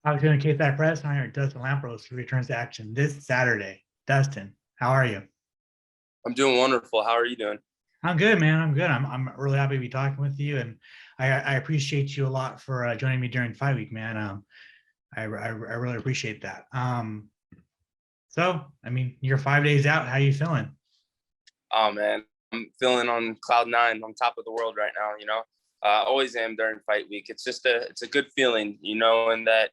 Talk to the KSI Press. I'm here at Dustin Lampros, who returns to action this Saturday. Dustin, how are you? I'm doing wonderful. How are you doing? I'm good, man. I'm good. I'm really happy to be talking with you, and I appreciate you a lot for joining me during fight week, man. I really appreciate that. So I mean, you're 5 days out. How you feeling? Oh man, I'm feeling on cloud nine, on top of the world right now. Always am during fight week. It's a good feeling, and that,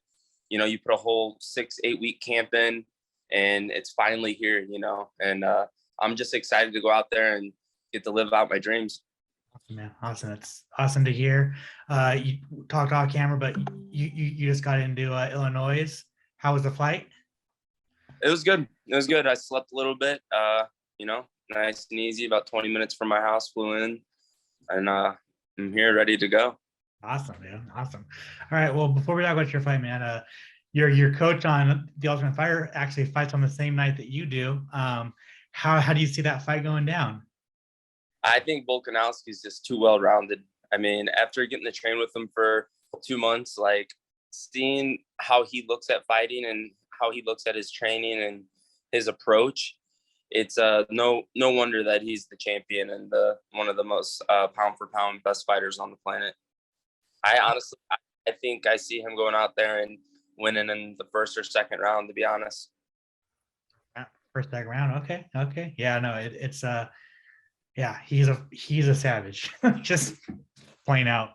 you put a whole 6-8 week camp in, and it's finally here, and I'm just excited to go out there and get to live out my dreams. Awesome, man. Awesome. That's awesome to hear. You talked off camera, but you just got into Illinois. How was the flight? It was good. It was good. I slept a little bit, nice and easy, about 20 minutes from my house, flew in, and I'm here ready to go. Awesome, man. Awesome. All right. Well, before we talk about your fight, man, your coach on the Ultimate Fighter actually fights on the same night that you do. How do you see that fight going down? I think Volkanovski's just too well-rounded. I mean, after getting to train with him for 2 months, like seeing how he looks at fighting and how he looks at his training and his approach, it's no wonder that he's the champion and the one of the most pound for pound best fighters on the planet. I honestly, I think I see him going out there and winning in the first or second round, to be honest. First, second round. Okay. Okay. Yeah. No. Yeah. He's a savage. Just plain out.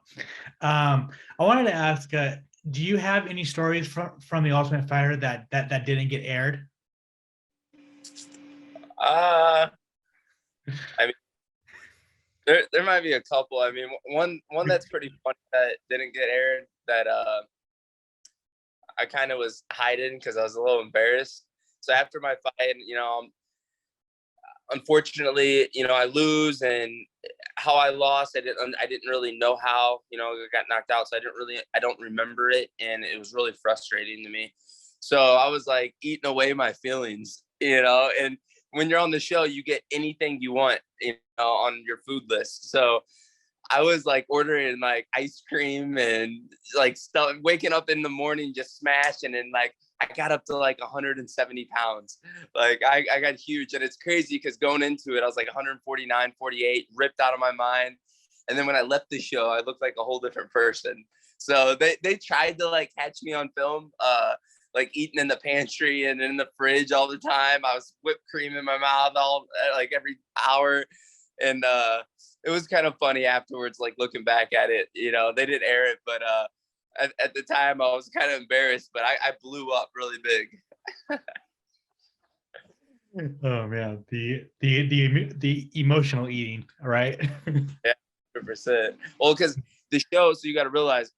I wanted to ask. Do you have any stories from the Ultimate Fighter that didn't get aired? I mean, there might be a couple. I mean, one that's pretty funny that didn't get aired that I kind of was hiding because I was a little embarrassed. So after my fight, unfortunately, I lose, and how I lost, I didn't really know how. I got knocked out, so I don't remember it, and it was really frustrating to me. So I was like eating away my feelings, and when you're on the show, you get anything you want, on your food list. So I was like ordering like ice cream and like stuff, waking up in the morning just smashing, and like I got up to like 170 pounds. Like I got huge, and it's crazy because going into it, I was like 149, 48, ripped out of my mind. And then when I left the show, I looked like a whole different person. So they tried to like catch me on film, like eating in the pantry and in the fridge all the time. I was whipped cream in my mouth all like every hour. And it was kind of funny afterwards, like looking back at it. They didn't air it, but at the time I was kind of embarrassed, but I blew up really big. Oh man, the emotional eating, right? Yeah, 100%. Well, because the show, so you got to realize,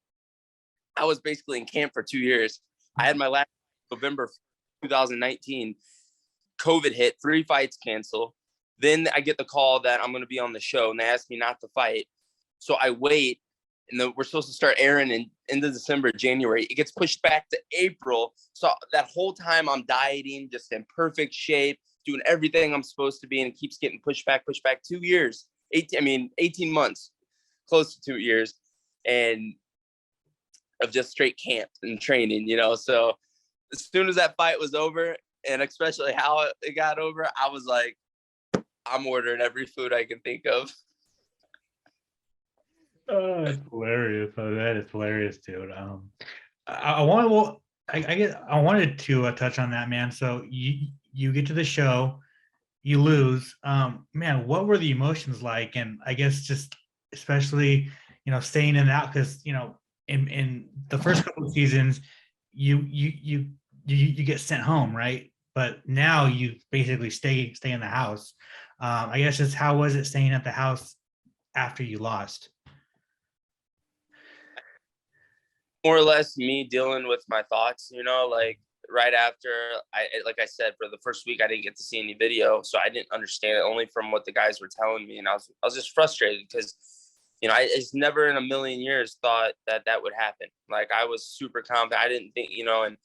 I was basically in camp for 2 years. I had my last November 2019. COVID hit, 3 fights canceled. Then I get the call that I'm going to be on the show, and they asked me not to fight. So I wait, and we're supposed to start airing in into December, January. It gets pushed back to April. So that whole time I'm dieting, just in perfect shape, doing everything I'm supposed to be, and it keeps getting pushed back. 2 years, 18 months, close to 2 years, and of just straight camp and training, So as soon as that fight was over, and especially how it got over, I was like, I'm ordering every food I can think of. Oh, it's hilarious. Oh, that is hilarious, dude. I want well, I guess I wanted to touch on that, man. So you get to the show, you lose. Man, what were the emotions like? And I guess just especially, staying in that because in the first couple of seasons, you get sent home, right? But now you basically stay in the house. I guess just how was it staying at the house after you lost? More or less me dealing with my thoughts, like right after like I said, for the first week, I didn't get to see any video. So I didn't understand it, only from what the guys were telling me. And I was just frustrated because, I just never in a million years thought that would happen. Like I was super confident. I didn't think, and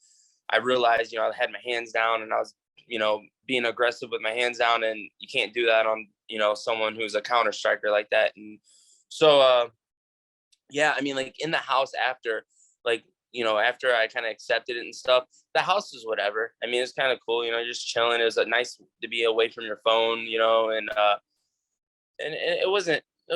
I realized, I had my hands down, and I was, being aggressive with my hands down, and you can't do that on, someone who's a counter striker like that. And so, yeah, I mean, like in the house after, like after I kind of accepted it and stuff, the house was whatever. I mean, it's kind of cool, just chilling. It was nice to be away from your phone, and it was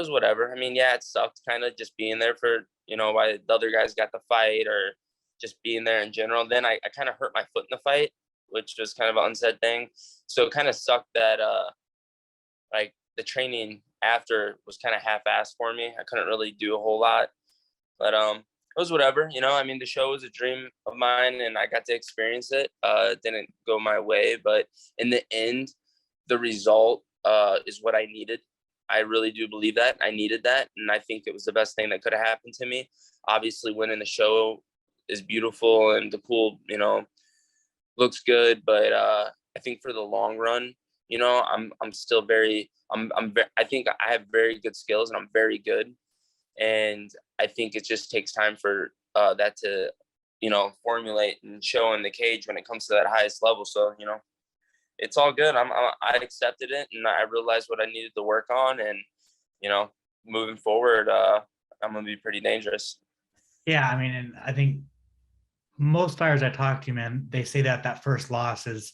whatever. I mean, yeah, it sucked kind of just being there for, why the other guys got the fight or just being there in general. Then I kind of hurt my foot in the fight, which was kind of an unsaid thing. So it kind of sucked that, like the training after was kind of half-assed for me. I couldn't really do a whole lot, but, it was whatever, I mean, the show was a dream of mine and I got to experience it. It didn't go my way, but in the end, the result, is what I needed. I really do believe that I needed that. And I think it was the best thing that could have happened to me. Obviously winning the show is beautiful and the pool, looks good. But, I think for the long run, I'm still I think I have very good skills and I'm very good. And I think it just takes time for that to, formulate and show in the cage when it comes to that highest level. So, it's all good. I accepted it and I realized what I needed to work on. And, moving forward, I'm going to be pretty dangerous. Yeah. I mean, and I think most fighters I talk to, man, they say that first loss is,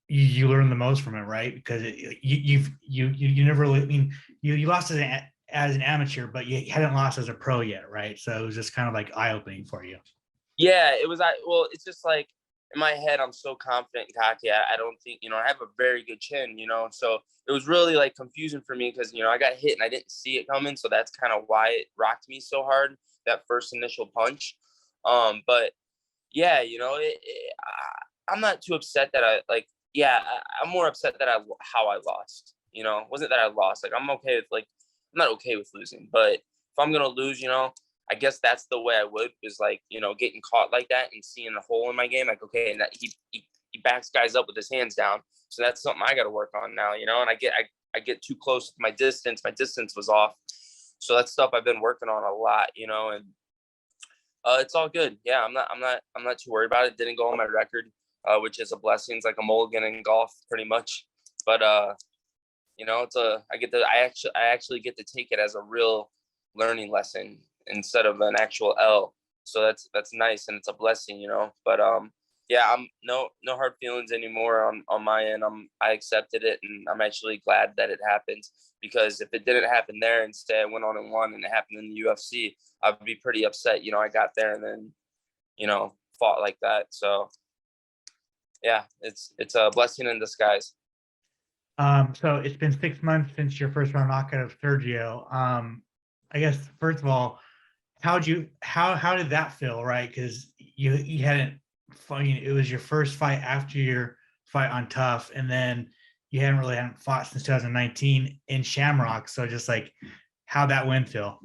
you learn the most from it, right? Because you never really, I mean, you lost as an amateur, but you hadn't lost as a pro yet, right? So it was just kind of like eye-opening for you. Yeah, it was. Well, it's just like in my head, I'm so confident and cocky. I don't think, I have a very good chin, so it was really like confusing for me because, I got hit and I didn't see it coming. So that's kind of why it rocked me so hard, that first initial punch. But yeah, I'm not too upset that I'm more upset that how I lost, it wasn't that I lost. Like, I'm okay with I'm not okay with losing, but if I'm going to lose, I guess that's the way I would, is like, getting caught like that and seeing a hole in my game. Like, okay, and that he backs guys up with his hands down. So that's something I got to work on now, and I get too close to my distance. My distance was off. So that's stuff I've been working on a lot, and it's all good. Yeah, I'm not too worried about it. Didn't go on my record, which is a blessing. It's like a mulligan in golf pretty much. But I actually get to take it as a real learning lesson instead of an actual L. So that's nice and it's a blessing, But yeah, I'm no hard feelings anymore on my end. I accepted it and I'm actually glad that it happened, because if it didn't happen there, instead I went on and won and it happened in the UFC, I'd be pretty upset. I got there and then, fought like that. So yeah, it's a blessing in disguise. So it's been 6 months since your first round knockout of Sergio. I guess first of all, how did that feel, right? Because you hadn't, it was your first fight after your fight on Tough, and then you hadn't fought since 2019 in Shamrock. So just like how that win feel?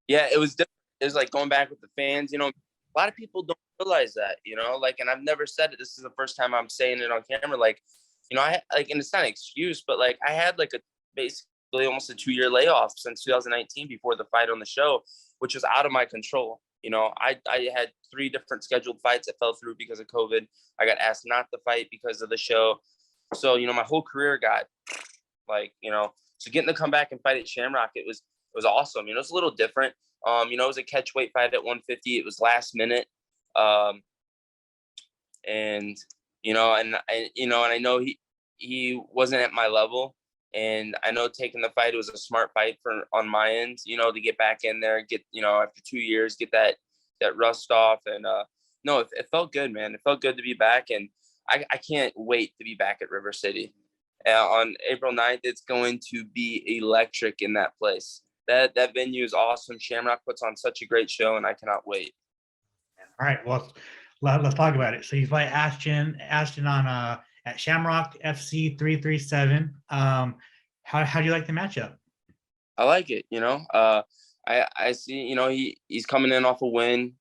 Yeah, it was different. It was like going back with the fans. A lot of people don't realize that. And I've never said it. This is the first time I'm saying it on camera. Like, I and it's not an excuse, but like I had like basically almost a 2-year layoff since 2019 before the fight on the show, which was out of my control. I had 3 different scheduled fights that fell through because of COVID. I got asked not to fight because of the show. So, my whole career got so getting to come back and fight at Shamrock, it was awesome. It's a little different. It was a catch weight fight at 150. It was last minute. And I know he wasn't at my level, and I know taking the fight, it was a smart fight on my end, to get back in there, get, after 2 years, get that rust off. And no, it felt good, man. It felt good to be back, and I can't wait to be back at River City on April 9th. It's going to be electric in that place. That venue is awesome. Shamrock puts on such a great show, and I cannot wait. All right, well, let's talk about it. So you fight Ashton on at Shamrock FC 337. How do you like the matchup? I like it. I see. He's coming in off a win.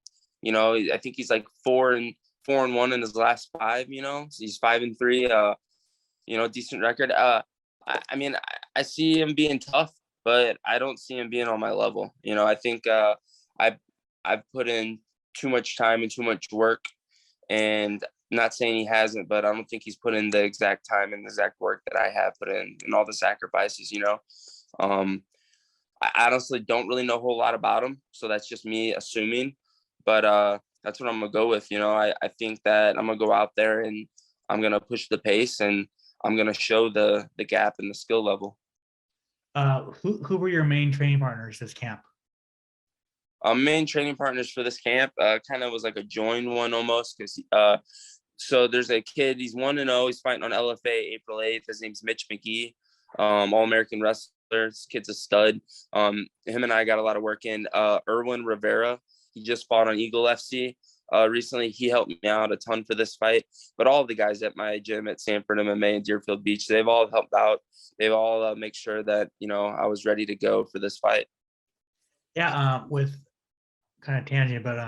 I think he's like 4-1 in his last 5. So he's 5-3. Decent record. I mean, I see him being tough, but I don't see him being on my level. I think I've put in too much time and too much work, and not saying he hasn't, but I don't think he's put in the exact time and the exact work that I have put in and all the sacrifices. I honestly don't really know a whole lot about him, so that's just me assuming. but that's what I'm gonna go with. I think that I'm gonna go out there and I'm gonna push the pace, and I'm gonna show the gap in the skill level. Who were your main training partners this camp? Main training partners for this camp kind of was like a joined one almost, because so there's a kid, he's 1-0, he's fighting on LFA April 8th. His name's Mitch McGee, All-American wrestler. This kid's a stud. Him and I got a lot of work in. Erwin Rivera, he just fought on Eagle FC recently. He helped me out a ton for this fight. But all the guys at my gym at Sanford MMA and Deerfield Beach, they've all helped out. They've all make sure that, I was ready to go for this fight. Yeah, with kind of tangent, but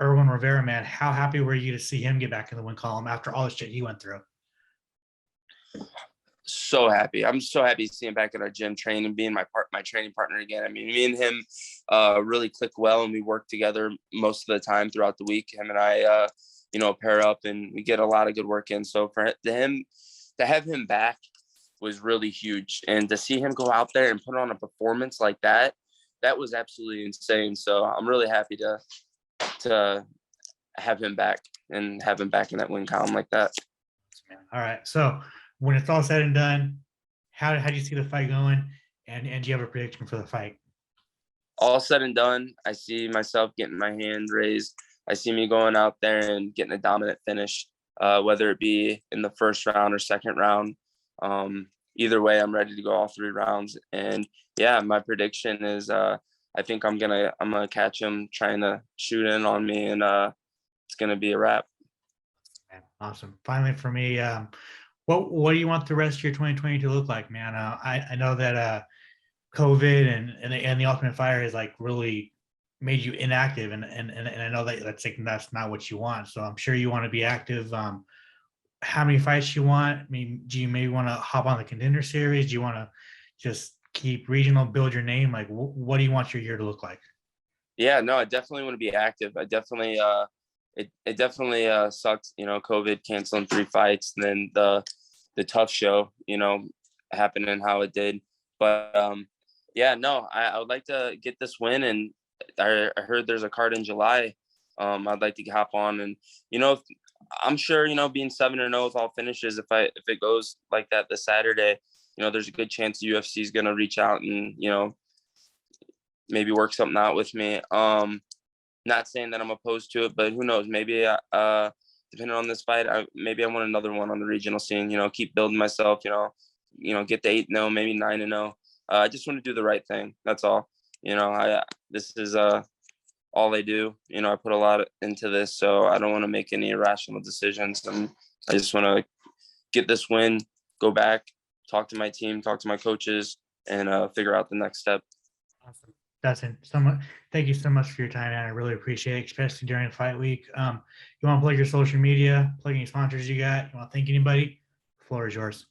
Erwin Rivera, man, how happy were you to see him get back in the win column after all the shit he went through? So happy. I'm so happy to see him back at our gym training, being my training partner again. I mean, me and him really click well, and we work together most of the time throughout the week. Him and I, pair up, and we get a lot of good work in. So to have him back was really huge, and to see him go out there and put on a performance like that was absolutely insane. So I'm really happy to have him back and have him back in that win column like that. All right. So when it's all said and done, how do you see the fight going? And do you have a prediction for the fight? All said and done, I see myself getting my hand raised. I see me going out there and getting a dominant finish, whether it be in the first round or second round. Either way, I'm ready to go all 3 rounds. And yeah, my prediction is I think I'm gonna catch him trying to shoot in on me, and it's gonna be a wrap. Awesome. Finally, for me, what do you want the rest of your 2020 to look like, man? I know that COVID and the Ultimate Fire has like really made you inactive, and I know that's not what you want. So I'm sure you want to be active. How many fights you want? I mean, do you maybe want to hop on the Contender Series? Do you want to just keep regional, build your name? Like, what do you want your year to look like? Yeah, no, I definitely want to be active. I definitely it definitely sucks, COVID canceling 3 fights, and then the tough show, happening how it did. But yeah, no, I would like to get this win, and I heard there's a card in July. I'd like to hop on, and I'm sure, being 7-0 with all finishes, if it goes like that this Saturday, there's a good chance the UFC is going to reach out and, maybe work something out with me. Not saying that I'm opposed to it, but who knows? Maybe, depending on this fight, maybe I want another one on the regional scene, keep building myself, get to 8-0, maybe 9-0. I just want to do the right thing. That's all. This is all I do. I put a lot into this, so I don't want to make any irrational decisions. I just want to get this win, go back, talk to my team, talk to my coaches, and figure out the next step. Awesome. Dustin, thank you so much for your time, man. I really appreciate it, especially during fight week. You want to plug your social media, plug any sponsors you got? You want to thank anybody? The floor is yours.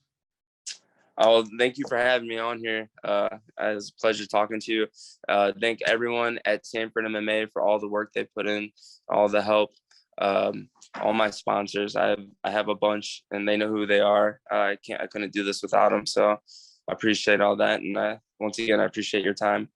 Oh, thank you for having me on here. It was a pleasure talking to you. Thank everyone at Sanford MMA for all the work they put in, all the help. All my sponsors, I have a bunch, and they know who they are. I couldn't do this without them. So I appreciate all that. And once again, I appreciate your time.